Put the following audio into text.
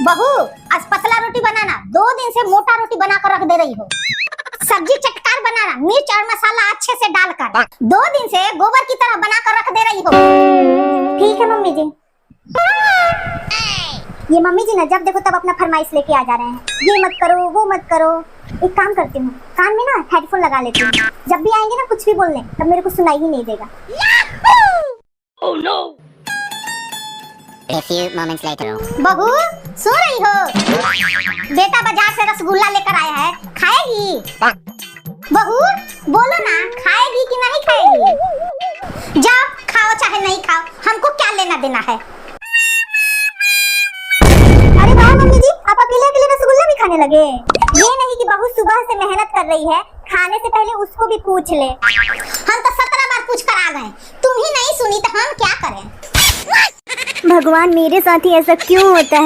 बहू आज पतला रोटी बनाना, 2 दिन से मोटा रोटी बना कर रख दे रही हो। सब्जी चटकार बनाना, मिर्च और मसाला अच्छे से डालकर। 2 दिन से गोबर की तरह बना कर रख दे रही हो। ठीक है मम्मी जी। ये मम्मी जी ना जब देखो तब अपना फरमाइश लेके आ जा रहे हैं, ये मत करो वो मत करो। एक काम करती हूँ, कान में ना हेडफोन लगा लेती हूँ, जब भी आएंगे ना कुछ भी बोलने तब मेरे को सुनाई ही नहीं देगा। Oh no! A few moments later. बहू सो रही हो? बेटा बाजार से रसगुल्ला लेकर आया है, खाएगी? बहू बोलो ना, खाएगी कि नहीं खाएगी? जाओ खाओ चाहे नहीं खाओ, हमको क्या लेना देना है। अरे वाह मम्मी जी, आप अकेले अकेले रसगुल्ला भी खाने लगे। ये नहीं कि बहू सुबह से मेहनत कर रही है, खाने से पहले उसको भी पूछ ले। हम तो 17 बार पूछ कर आ गए, तुम ही नहीं सुनी तो हम क्या करें। भगवान मेरे साथ ही ऐसा क्यों होता है?